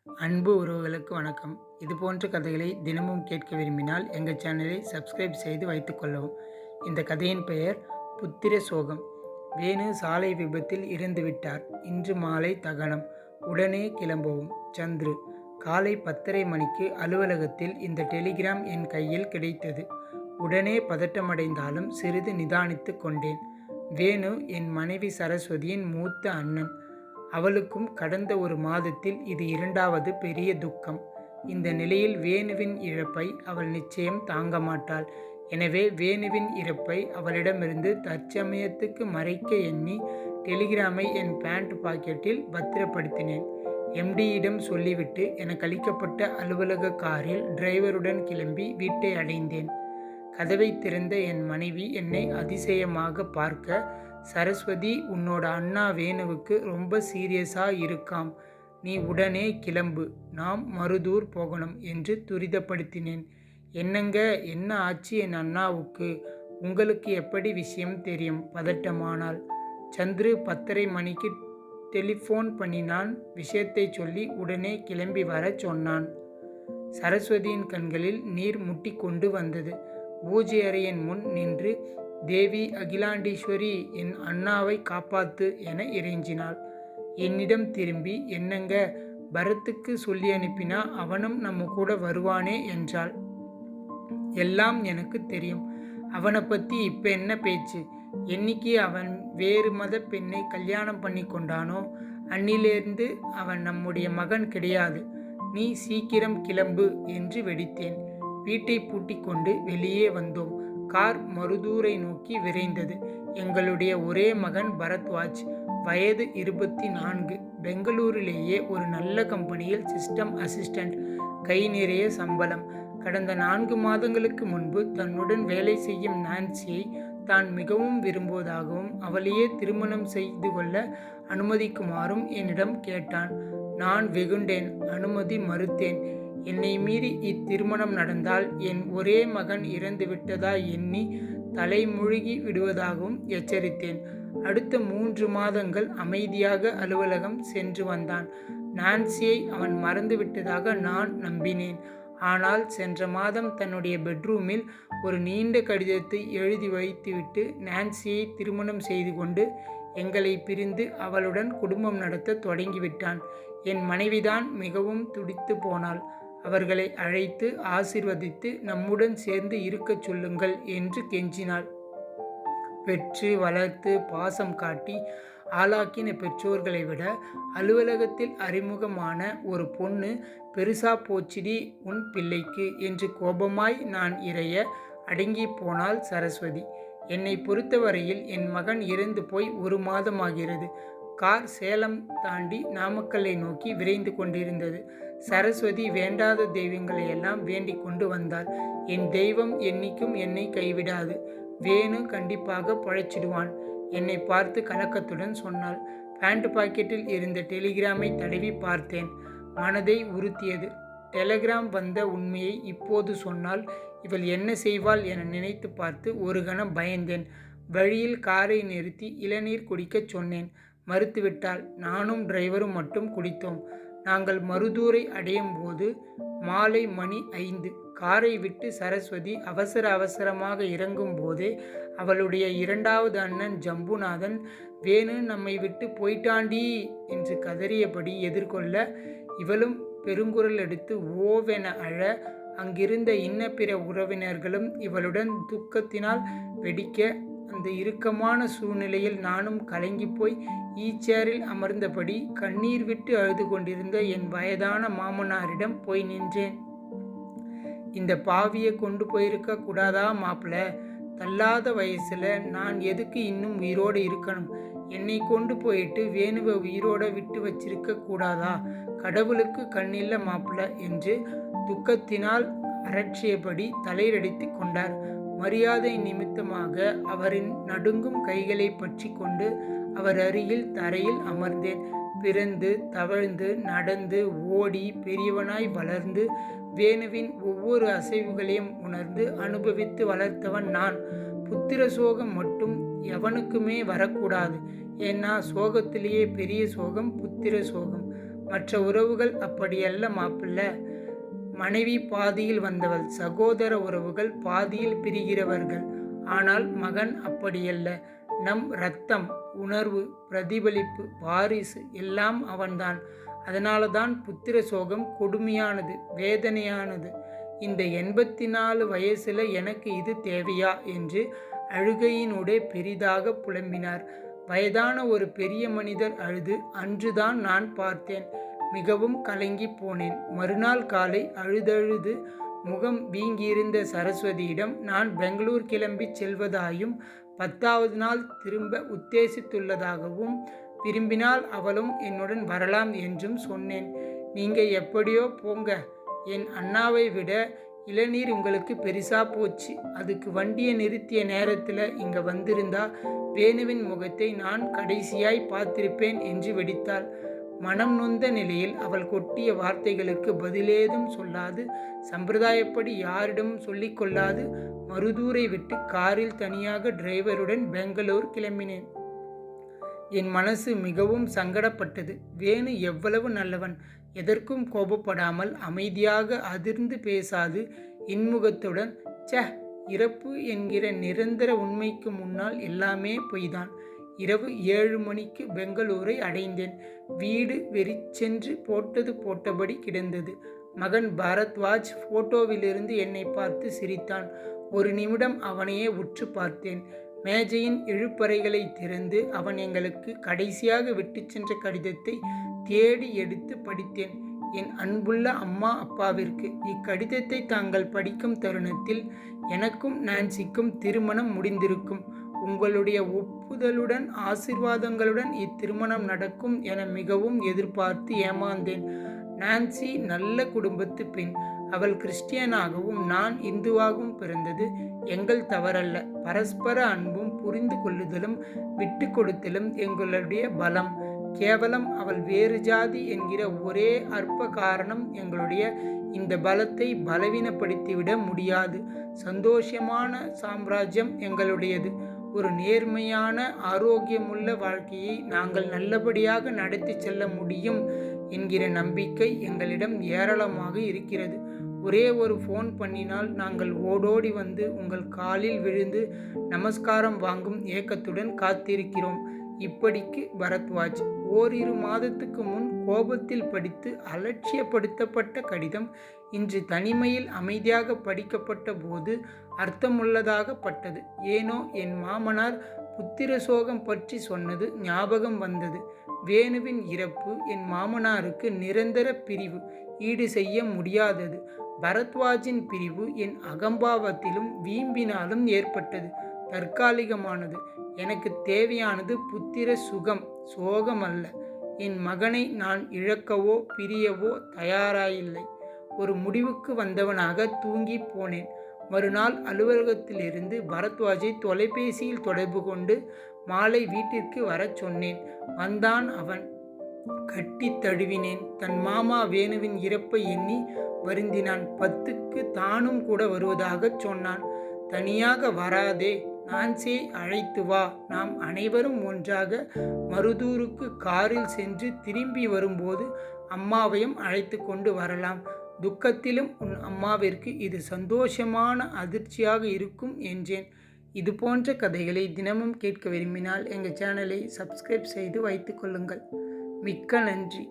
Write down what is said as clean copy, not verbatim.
அன்பு உறவுகளுக்கு வணக்கம். இது போன்ற கதைகளை தினமும் கேட்க விரும்பினால் எங்கள் சேனலை சப்ஸ்கிரைப் செய்து வைத்துக்கொள்ளவும். இந்த கதையின் பெயர் புத்திர சோகம். வேணு சாலை விபத்தில் இறந்துவிட்டார். இன்று மாலை தகனம். உடனே கிளம்பவும். சந்துரு. காலை 10:30 மணிக்கு அலுவலகத்தில் இந்த டெலிகிராம் என் கையில் கிடைத்தது. உடனே பதட்டமடைந்தாலும் சிறிது நிதானித்து கொண்டேன். வேணு என் மனைவி சரஸ்வதியின் மூத்த அண்ணன். அவளுக்கும் கடந்த ஒரு மாதத்தில் இது 2வது பெரிய துக்கம். இந்த நிலையில் வேணுவின் இழப்பை அவள் நிச்சயம் தாங்க மாட்டாள். எனவே வேணுவின் இறப்பை அவளிடமிருந்து தற்சமயத்துக்கு மறைக்க எண்ணி டெலிகிராமை என் பேண்ட் பாக்கெட்டில் பத்திரப்படுத்தினேன். எம்டியிடம் சொல்லிவிட்டு எனக்கு அளிக்கப்பட்ட அலுவலக காரில் டிரைவருடன் கிளம்பி வீட்டை அடைந்தேன். கதவை திறந்த என் மனைவி என்னை அதிசயமாக பார்க்க, சரஸ்வதி, உன்னோட அண்ணா வேணுவுக்கு ரொம்ப சீரியஸா இருக்காம். நீ உடனே கிளம்பு, நாம் மருதூர் போகணும் என்று துரிதப்படுத்தினேன். என்னங்க, என்ன ஆச்சு என் அண்ணாவுக்கு? உங்களுக்கு எப்படி விஷயம் தெரியும்? பதட்டமானாள். சந்துரு 10:30 மணிக்கு டெலிஃபோன் பண்ணினான். விஷயத்தை சொல்லி உடனே கிளம்பி வர சொன்னான். சரஸ்வதியின் கண்களில் நீர் முட்டி கொண்டு வந்தது. பூஜை அறையின் முன் நின்று, தேவி அகிலாண்டீஸ்வரி, என் அண்ணாவை காப்பாத்து என இறைஞ்சினாள். என்னிடம் திரும்பி, என்னங்க, பரத்துக்கு சொல்லி அனுப்பினா அவனும் நம்ம கூட வருவானே என்றாள். எல்லாம் எனக்கு தெரியும். அவனை பற்றி இப்போ என்ன பேச்சு? என்னைக்கு அவன் வேறு மத பெண்ணை கல்யாணம் பண்ணி கொண்டானோ அன்னிலிருந்து அவன் நம்முடைய மகன் கிடையாது. நீ சீக்கிரம் கிளம்பு என்று வெடித்தேன். வீட்டை பூட்டிக் கொண்டு வெளியே வந்தோம். கார் மருதூரை நோக்கி விரைந்தது. எங்களுடைய ஒரே மகன் பரத்வாஜ், வயது 24, பெங்களூரிலேயே ஒரு நல்ல கம்பெனியில் சிஸ்டம் அசிஸ்டண்ட், கை நிறைய சம்பளம். கடந்த 4 மாதங்களுக்கு முன்பு தன்னுடன் வேலை செய்யும் நான்சியை தான் மிகவும் விரும்புவதாகவும் அவளையே திருமணம் செய்து கொள்ள அனுமதிக்குமாறும் என்னிடம் கேட்டான். நான் வெகுண்டேன். அனுமதி மறுத்தேன். என்னை மீறி இத்திருமணம் நடந்தால் என் ஒரே மகன் இறந்து விட்டதா எண்ணி தலைமுழுகி விடுவதாகவும் எச்சரித்தேன். அடுத்த 3 மாதங்கள் அமைதியாக அலுவலகம் சென்று வந்தான். நான்சியை அவன் மறந்து விட்டதாக நான் நம்பினேன். ஆனால் சென்ற மாதம் தன்னுடைய பெட்ரூமில் ஒரு நீண்ட கடிதத்தை எழுதி வைத்துவிட்டு நான்சியை திருமணம் செய்து கொண்டு எங்களை பிரிந்து அவளுடன் குடும்பம் நடத்த தொடங்கிவிட்டான். என் மனைவிதான் மிகவும் துடித்து போனாள். அவர்களை அழைத்து ஆசீர்வதித்து நம்முடன் சேர்ந்து இருக்கச் சொல்லுங்கள் என்று கெஞ்சினாள். பெற்று வளர்த்து பாசம் காட்டி ஆளாக்கின பெற்றோர்களை விட அலுவலகத்தில் அறிமுகமான ஒரு பொண்ணு பெருசா போச்சிடி உன் பிள்ளைக்கு என்று கோபமாய் நான் இறைய அடங்கி போனாள் சரஸ்வதி. என்னை பொறுத்தவரையில் என் மகன் இறந்து போய் 1 மாதமாகிறது. கார் சேலம் தாண்டி நாமக்கல்லை நோக்கி விரைந்து கொண்டிருந்தது. சரஸ்வதி வேண்டாத தெய்வங்களை எல்லாம் வேண்டிக் கொண்டு வந்தாள். என் தெய்வம் என்னைக்கும் என்னை கைவிடாது. வேணு கண்டிப்பாக பழைச்சிடுவான். என்னை பார்த்து கலக்கத்துடன் சொன்னாள். பேண்ட் பாக்கெட்டில் இருந்த டெலிகிராமை தடவி பார்த்தேன். மனதை உறுத்தியது. டெலிகிராம் வந்த உண்மையை இப்போது சொன்னால் இவள் என்ன செய்வாள் என நினைத்து பார்த்து ஒரு கணம் பயந்தேன். வழியில் காரை நிறுத்தி இளநீர் குடிக்கச் சொன்னேன். மறுத்துவிட்டாள். நானும் டிரைவரும் மட்டும் குடித்தோம். நாங்கள் மருதூரை அடையும் போது மாலை மணி 5. காரை விட்டு சரஸ்வதி அவசர அவசரமாக இறங்கும் போதே அவளுடைய 2வது அண்ணன் ஜம்புநாதன், வேணு நம்மை விட்டு போயிட்டாண்டி என்று கதறியபடி எதிர்கொள்ள, இவளும் பெருங்குரல் எடுத்து ஓவென அழ, அங்கிருந்த இன்ன பிற உறவினர்களும் இவளுடன் துக்கத்தினால் வெடிக்க, அந்த இறுக்கமான சூழ்நிலையில் நானும் கலங்கி போய் ஈச்சேரில் அமர்ந்தபடி கண்ணீர் விட்டு அழுது கொண்டிருந்த என் வயதான மாமனாரிடம் போய் நின்றேன். இந்த பாவியை கொண்டு போயிருக்க கூடாதா மாப்பிள்ள? தள்ளாத வயசுல நான் எதுக்கு இன்னும் உயிரோடு இருக்கணும்? என்னை கொண்டு போயிட்டு வேணுவை உயிரோட விட்டு வச்சிருக்க கூடாதா? கடவுளுக்கு கண்ணில்ல மாப்பிள்ள என்று துக்கத்தினால் அரற்றியபடி தலையடித்து கொண்டார். மரியாதை நிமித்தமாக அவரின் நடுங்கும் கைகளை பற்றி கொண்டு அவர் அருகில் தரையில் அமர்ந்தேன். பிறந்து தவழ்ந்து நடந்து ஓடி பெரியவனாய் வளர்ந்து வேணுவின் ஒவ்வொரு அசைவுகளையும் உணர்ந்து அனுபவித்து வளர்த்தவன் நான். புத்திர சோகம் மட்டும் எவனுக்குமே வரக்கூடாது. ஏன்னா சோகத்திலேயே பெரிய சோகம் புத்திர சோகம். மற்ற உறவுகள் அப்படியல்ல மாப்பிள்ள. மனைவி பாதியில் வந்தவள், சகோதர உறவுகள் பாதியில் பிரிகிறவர்கள். ஆனால் மகன் அப்படியல்ல. நம் இரத்தம், உணர்வு, பிரதிபலிப்பு, வாரிசு எல்லாம் அவன்தான். அதனால்தான் புத்திர சோகம் கொடுமையானது, வேதனையானது. இந்த 84 வயசுல எனக்கு இது தேவையா என்று அழுகையினுடைய பெரிதாக புலம்பினார். வயதான ஒரு பெரிய மனிதர் அழுது அன்றுதான் நான் பார்த்தேன். மிகவும் கலங்கி போனேன். மறுநாள் காலை அழுதழுது முகம் வீங்கியிருந்த சரஸ்வதியிடம் நான் பெங்களூர் கிளம்பி செல்வதாயும் 10வது நாள் திரும்ப உத்தேசித்துள்ளதாகவும், விரும்பினால் அவளும் என்னுடன் வரலாம் என்றும் சொன்னேன். நீங்க எப்படியோ போங்க. என் அண்ணாவை விட இளநீர் உங்களுக்கு பெரிசா போச்சு. அதுக்கு வண்டியை நிறுத்திய நேரத்தில் இங்கே வந்திருந்தா வேணுவின் முகத்தை நான் கடைசியாய் பார்த்திருப்பேன் என்று வெடித்தாள். மனம் நொந்த நிலையில் அவள் கொட்டிய வார்த்தைகளுக்கு பதிலேதும் சொல்லாது, சம்பிரதாயப்படி யாரிடமும் சொல்லிக் கொள்ளாது மருதூரை விட்டு காரில் தனியாக டிரைவருடன் பெங்களூர் கிளம்பினேன். என் மனசு மிகவும் சங்கடப்பட்டது. வேணு எவ்வளவு நல்லவன்! எதற்கும் கோபப்படாமல் அமைதியாக அதிர்ந்து பேசாது இன்முகத்துடன், இறப்பு என்கிற நிரந்தர உண்மைக்கு முன்னால் எல்லாமே பொய்தான். இரவு 7 மணிக்கு பெங்களூரை அடைந்தேன். வீடு வெறிச்சென்று போட்டது போட்டபடி கிடந்தது. மகன் பாரத்வாஜ் போட்டோவிலிருந்து என்னை பார்த்து சிரித்தான். ஒரு நிமிடம் அவனையே உற்று பார்த்தேன். மேஜையின் இழுப்பறைகளை திறந்து அவன் எங்களுக்கு கடைசியாக விட்டு சென்ற கடிதத்தை தேடி எடுத்து படித்தேன். என் அன்புள்ள அம்மா அப்பாவிற்கு, இக்கடிதத்தை தாங்கள் படிக்கும் தருணத்தில் எனக்கும் நான்சிக்கும் திருமணம் முடிந்திருக்கும். உங்களுடைய ஒப்புதலுடன் ஆசீர்வாதங்களுடன் இத்திருமணம் நடக்கும் என மிகவும் எதிர்பார்த்து ஏமாந்தேன். நான்சி நல்ல குடும்பத்து பெண். அவள் கிறிஸ்டியனாகவும் நான் இந்துவாகவும் பிறந்தது எங்கள் தவறல்ல. பரஸ்பர அன்பும் புரிந்து கொள்ளுதலும் விட்டு கொடுத்தலும் எங்களுடைய பலம். கேவலம் அவள் வேறு ஜாதி என்கிற ஒரே அற்ப காரணம் எங்களுடைய இந்த பலத்தை பலவீனப்படுத்திவிட முடியாது. சந்தோஷமான சாம்ராஜ்யம் எங்களுடையது. ஒரு நேர்மையான ஆரோக்கியமுள்ள வாழ்க்கையை நாங்கள் நல்லபடியாக நடத்தி செல்ல முடியும் என்கிற நம்பிக்கை எங்களிடம் ஏராளமாக இருக்கிறது. ஒரே ஒரு ஃபோன் பண்ணினால் நாங்கள் ஓடோடி வந்து உங்கள் காலில் விழுந்து நமஸ்காரம் வாங்கும் ஏக்கத்துடன் காத்திருக்கிறோம். இப்படிக்கு பரத்வாஜ். ஓரிரு மாதத்துக்கு முன் கோபத்தில் படித்து அலட்சியப்படுத்தப்பட்ட கடிதம் இன்று தனிமையில் அமைதியாக படிக்கப்பட்ட போது அர்த்தமுள்ளதாகப்பட்டது. ஏனோ என் மாமனார் புத்திர சோகம் பற்றி சொன்னது ஞாபகம் வந்தது. வேணுவின் இறப்பு என் மாமனாருக்கு நிரந்தர பிரிவு, ஈடு செய்ய முடியாதது. பரத்வாஜின் பிரிவு என் அகம்பாவத்திலும் வீம்பினாலும் ஏற்பட்டது, தற்காலிகமானது. எனக்கு தேவையானது புத்திர சுகம், சோகம் அல்ல. என் மகனை நான் இழக்கவோ பிரியவோ தயாராயில்லை. ஒரு முடிவுக்கு வந்தவனாக தூங்கி போனேன். மறுநாள் அலுவலகத்திலிருந்து பரத்வாஜை தொலைபேசியில் தொடர்பு கொண்டு மாலை வீட்டிற்கு வரச் சொன்னேன். வந்தான் அவன். கட்டி தழுவினேன். தன் மாமா வேணுவின் இறப்பை எண்ணி வருந்தினான். 10க்கு தானும் கூட வருவதாக சொன்னான். தனியாக வராதே, நான்சியை அழைத்து வா. நாம் அனைவரும் ஒன்றாக மருதூருக்கு காரில் சென்று திரும்பி வரும்போது அம்மாவையும் அழைத்து கொண்டு வரலாம். துக்கத்திலும் உன் அம்மாவிற்கு இது சந்தோஷமான அதிர்ச்சியாக இருக்கும் என்றேன். இது போன்ற கதைகளை தினமும் கேட்க விரும்பினால் எங்கள் சேனலை சப்ஸ்கிரைப் செய்து வைத்துக் கொள்ளுங்கள். மிக்க நன்றி.